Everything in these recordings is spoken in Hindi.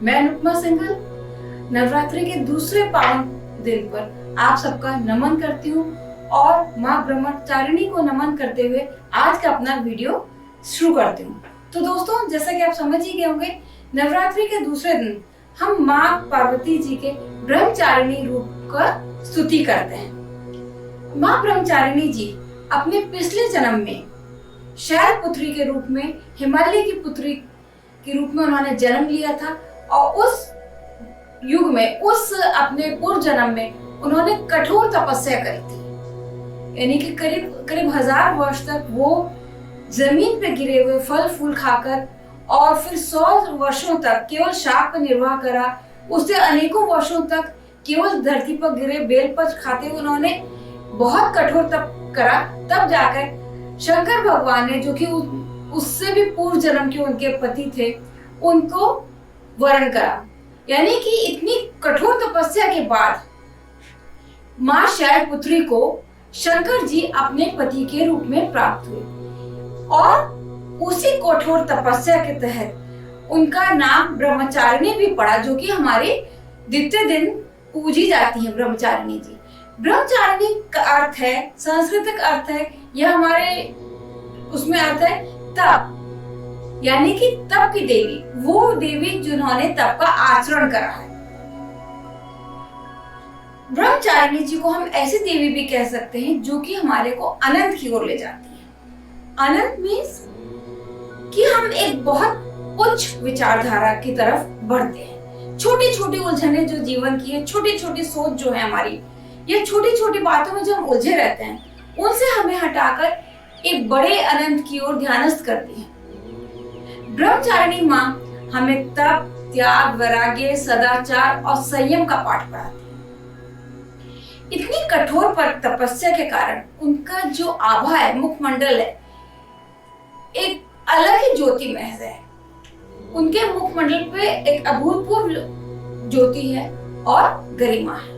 मैं अनुपमा सिंघल नवरात्रि के दूसरे पावन दिन पर आप सबका नमन करती हूँ और माँ ब्रह्मचारिणी को नमन करते हुए आज का अपना वीडियो शुरू करती हूँ। तो दोस्तों, जैसा कि आप समझ ही गए होंगे, नवरात्रि के दूसरे दिन हम माँ पार्वती जी के ब्रह्मचारिणी रूप का स्तुति करते हैं। माँ ब्रह्मचारिणी जी अपने पिछले जन्म में शैलपुत्री के रूप में, हिमालय की पुत्री के रूप में उन्होंने जन्म लिया था और उस युग में, उस अपने पूर्व जन्म में उन्होंने कठोर तपस्या करी थी। यानी कि करीब करीब 1000 वर्ष तक वो जमीन पे गिरे हुए फल फूल खाकर और फिर 100 वर्षों तक केवल शाक पर निर्वाह करा। उससे अनेकों वर्षों तक केवल धरती पर गिरे बेलपत्र खाते हुए उन्होंने बहुत कठोर तप करा। तब जाकर शंकर भगवान ने, जो कि उससे भी पूर्व जन्म के उनके पति थे, उनको वरण करा। यानी कि इतनी कठोर तपस्या के बाद मां शैलपुत्री को शंकर जी अपने पति के रूप में प्राप्त हुए और उसी कठोर तपस्या के तहत उनका नाम ब्रह्मचारिणी भी पड़ा, जो कि हमारे द्वितीय दिन पूजी जाती है ब्रह्मचारिणी जी। ब्रह्मचारिणी का अर्थ है, सांस्कृतिक अर्थ है, यह हमारे उसमें अर्थ है तप, यानी कि तप की देवी, वो देवी जिन्होंने तप का आचरण करा है। ब्रह्मचारिणी जी को हम ऐसी देवी भी कह सकते हैं जो कि हमारे को अनंत की ओर ले जाती है। अनंत मीन्स कि हम एक बहुत उच्च विचारधारा की तरफ बढ़ते हैं। छोटी छोटी उलझने जो जीवन की है, छोटी छोटी सोच जो है हमारी, ये छोटी छोटी बातों में जो हम उलझे रहते हैं, उनसे हमें हटाकर एक बड़े अनंत की ओर ध्यानस्थ करती है। ब्रह्मचारिणी माँ हमें तप, त्याग, वैराग्य, सदाचार और संयम का पाठ पढ़ाती है। इतनी कठोर पर तपस्या के कारण उनका जो आभा है, मुखमंडल है, एक अलग ही ज्योति महज है। उनके मुखमंडल पे एक अभूतपूर्व ज्योति है और गरिमा है।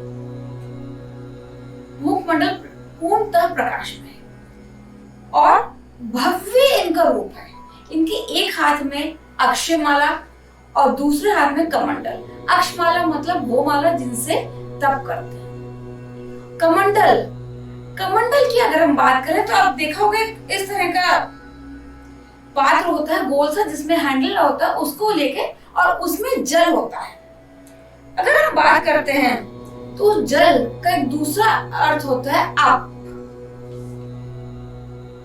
मुखमंडल पूर्णतः प्रकाश में है और भव्य इनका रूप है। इनके एक हाथ में अक्षयमाला और दूसरे हाथ में कमंडल। अक्षमाला मतलब वो माला जिनसे तप करते हैं। कमंडल, कमंडल की अगर हम बात करें तो आप देखोगे इस तरह का पात्र होता है गोल सा, जिसमें हैंडल होता है, उसको लेके और उसमें जल होता है। अगर हम बात करते हैं तो जल का एक दूसरा अर्थ होता है आप,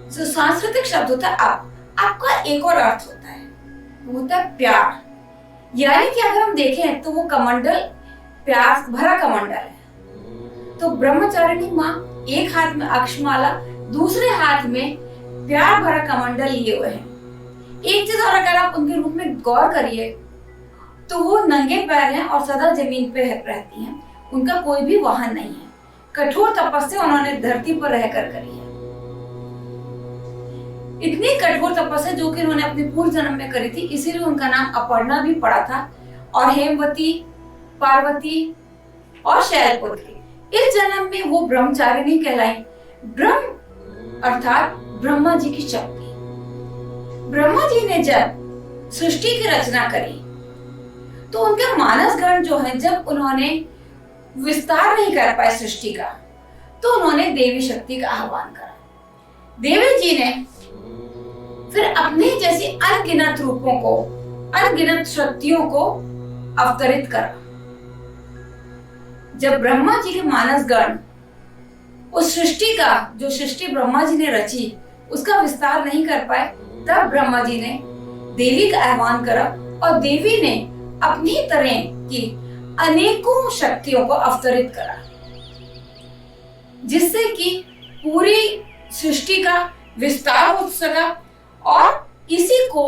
जो सांस्कृतिक शब्द होता है आप। आपका एक और अर्थ होता है, वो होता है प्यार। यानी कि अगर हम देखें तो वो कमंडल प्यार भरा कमंडल है। तो ब्रह्मचारिणी माँ एक हाथ में अक्षमाला, दूसरे हाथ में प्यार भरा कमंडल लिए हुए हैं। एक चीज और अगर आप उनके रूप में गौर करिए तो वो नंगे पैर हैं और सदा जमीन पे रहती हैं। उनका कोई भी वाहन नहीं है। कठोर तपस्या उन्होंने धरती पर रहकर करी है। इतनी कठोर तपस्या जो कि उन्होंने अपने पूर्व जन्म में करी थी, इसीलिए उनका नाम अपर्णा भी पड़ा था। और हेमवती, पार्वती और शैलपुत्री, इस जन्म में वो ब्रह्मचारिणी कहलाई। ब्रह्म अर्थात ब्रह्मा जी की शक्ति। ब्रह्मा जी ने जब सृष्टि की रचना करी तो उनके मानस गण जो है, जब उन्होंने विस्तार नहीं कर पाए सृष्टि का, तो उन्होंने देवी शक्ति का आह्वान करा। देवी जी ने फिर अपने जैसी अनगिनत रूपों को, अनगिनत शक्तियों को अवतरित करा। जब ब्रह्मा जी के मानस गण उस सृष्टि का, जो सृष्टि ब्रह्मा जी ने रची, उसका विस्तार नहीं कर पाए, तब ब्रह्मा जी ने देवी का आह्वान करा और देवी ने अपनी तरह की अनेकों शक्तियों को अवतरित करा, जिससे कि पूरी सृष्टि का विस्तार हो सका। और इसी को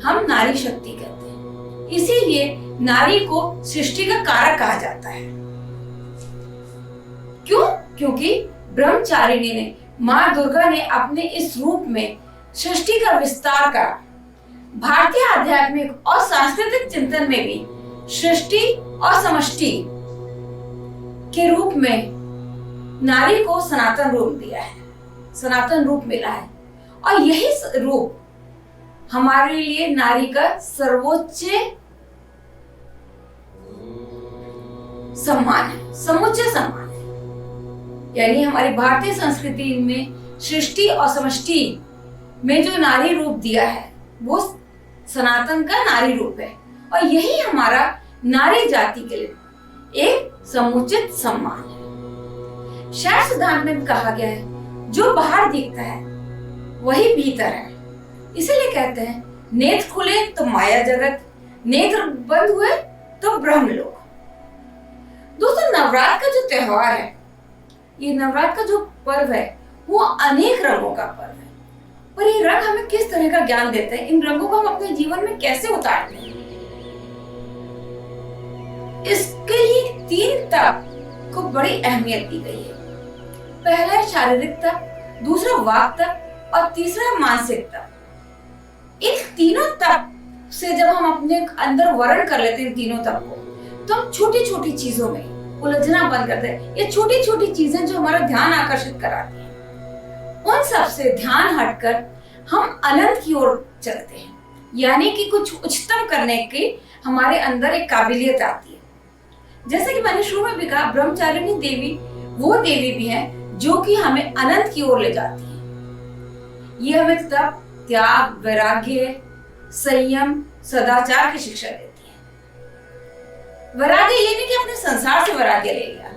हम नारी शक्ति कहते हैं। इसीलिए नारी को सृष्टि का कारक कहा जाता है। क्यों? क्योंकि ब्रह्मचारिणी ने, माँ दुर्गा ने अपने इस रूप में सृष्टि का विस्तार करा। भारतीय आध्यात्मिक और सांस्कृतिक चिंतन में भी सृष्टि और समष्टि के रूप में नारी को सनातन रूप दिया है, सनातन रूप मिला है। और यही रूप हमारे लिए नारी का सर्वोच्च सम्मान है, समुचित सम्मान है। यानी हमारी भारतीय संस्कृति में सृष्टि और समष्टि में जो नारी रूप दिया है वो सनातन का नारी रूप है, और यही हमारा नारी जाति के लिए एक समुचित सम्मान है। शैव सिद्धांत में भी कहा गया है जो बाहर दिखता है वही भीतर है। इसीलिए कहते हैं नेत्र खुले तो माया जगत, नेत्र बंद हुए तो ब्रह्मलोक। दोस्तों, नवरात्र का जो त्योहार है, ये नवरात्र का जो पर्व है वो अनेक रंगों का पर्व है। पर ये रंग हमें किस तरह का ज्ञान देते हैं, इन रंगों को हम अपने जीवन में कैसे उतारते हैं, इसके लिए 3 तप को बड़ी अहमियत दी गई है। पहला है शारीरिक तप, दूसरा वाक तप और तीसरा मानसिक तप। इन तीनों तप से जब हम अपने अंदर वर्ण कर लेते हैं इन तीनों तप को, तो हम छोटी छोटी चीजों में उलझना बंद करते हैं। ये छोटी छोटी चीजें जो हमारा ध्यान आकर्षित कराती हैं, उन सब से ध्यान हटकर हम अनंत की ओर चलते हैं। यानी कि कुछ उच्चतम करने की हमारे अंदर एक काबिलियत आती है। जैसे कि मैंने शुरू में भी कहा, ब्रह्मचारिणी देवी वो देवी भी है जो कि हमें अनंत की ओर ले जाती है। ये हमें तप, त्याग, वैराग्य, संयम, सदाचार की शिक्षा देती है। वैराग्य ये नहीं कि अपने संसार से वैराग्य ले लिया।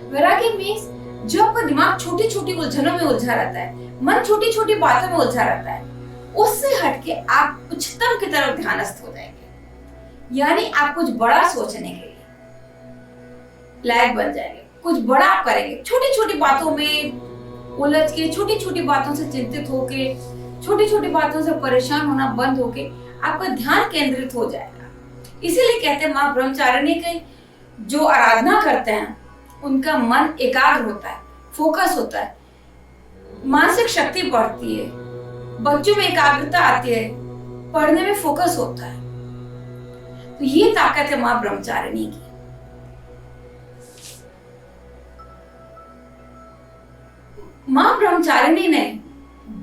वैराग्य मीन्स जो आपका दिमाग छोटी छोटी उलझनों में उलझा रहता है, मन छोटी छोटी बातों में उलझा रहता है, उससे हटके आप उच्चतम की तरफ ध्यानस्थ हो जाएंगे। यानी आप कुछ बड़ा सोचने के लिए लायक बन जाएंगे, कुछ बड़ा आप करेंगे। छोटी छोटी बातों में उलझ के, छोटी छोटी बातों से चिंतित होके, छोटी छोटी बातों से परेशान होना बंद होके आपका ध्यान केंद्रित हो जाएगा। इसीलिए कहते हैं माँ ब्रह्मचारिणी के जो आराधना करते हैं उनका मन एकाग्र होता है, फोकस होता है, मानसिक शक्ति बढ़ती है, बच्चों में एकाग्रता आती है, पढ़ने में फोकस होता है। तो ये ताकत है माँ ब्रह्मचारिणी की। माँ ब्रह्मचारिणी ने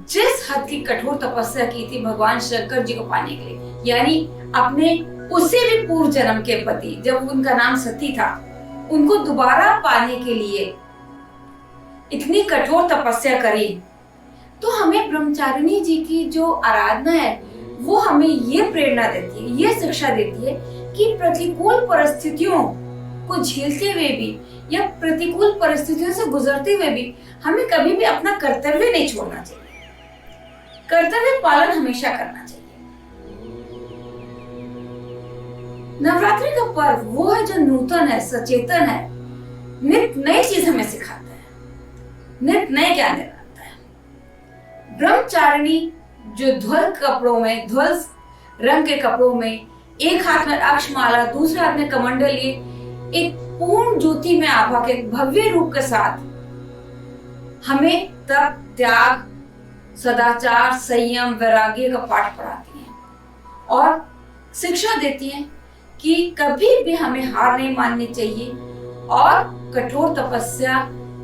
जिस हद की कठोर तपस्या की थी भगवान शंकर जी को पाने के लिए, यानी अपने उससे भी पूर्व जन्म के पति, जब उनका नाम सती था, उनको दोबारा पाने के लिए इतनी कठोर तपस्या करी। तो हमें ब्रह्मचारिणी जी की जो आराधना है वो हमें ये प्रेरणा देती है, ये शिक्षा देती है कि प्रतिकूल परिस्थितियों को झेलते हुए भी या प्रतिकूल परिस्थितियों से गुजरते हुए भी हमें कभी भी अपना कर्तव्य नहीं छोड़ना चाहिए। कर्तव्य पालन हमेशा करना चाहिए। नवरात्रि का पर्व वो है जो नूतन है, सचेतन है, नित नई चीज हमें सिखाता है, नित नए ज्ञान दिलाता है। ब्रह्मचारिणी जो ध्वल कपड़ों में, ध्वल रंग के कपड़ों में, एक हाथ में अक्षमाला, दूसरे हाथ में कमंडल लिए, एक पूर्ण ज्योति में आभा के भव्य रूप के साथ हमें तप, त्याग, सदाचार, संयम, वैराग्य का पाठ पढ़ाती हैं और शिक्षा देती हैं कि कभी भी हमें हार नहीं माननी चाहिए और कठोर तपस्या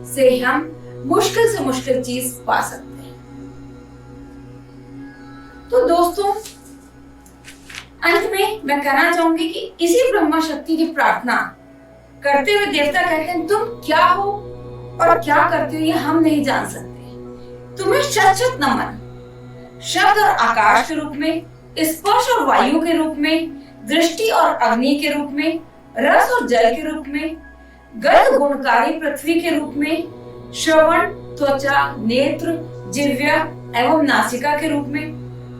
से हम मुश्किल से मुश्किल चीज पा सकते हैं। तो दोस्तों, अंत में मैं कहना चाहूंगी कि इसी ब्रह्मा शक्ति की प्रार्थना करते हुए देवता कहते हैं, तुम क्या हो और क्या करते हो ये हम नहीं जान सकते। तुम्हें शत शत नमन। शब्द और आकाश के रूप में, स्पर्श और वायु के रूप में, दृष्टि और अग्नि के रूप में, रस और जल के रूप में, गंध गुणकारी पृथ्वी के रूप में, श्रवण, त्वचा, नेत्र, जिह्वा एवं नासिका के रूप में,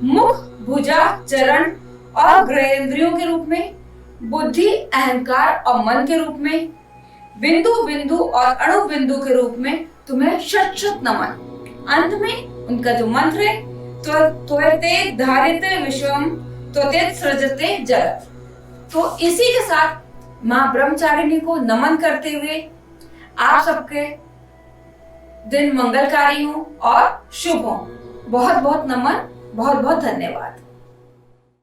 मुख, भुजा, चरण और ग्रहेंद्रियों के रूप में, बुद्धि, अहंकार और मन के रूप में, बिंदु बिंदु और अणु बिंदु के रूप में तुम्हें शत शत नमन। अंत में उनका जो मंत्र है, त्वते धारिते विश्वम त्वते सृजते जगत। तो इसी के साथ माँ ब्रह्मचारिणी को नमन करते हुए आप सबके दिन मंगलकारी हो और शुभ हो। बहुत बहुत नमन, बहुत बहुत धन्यवाद।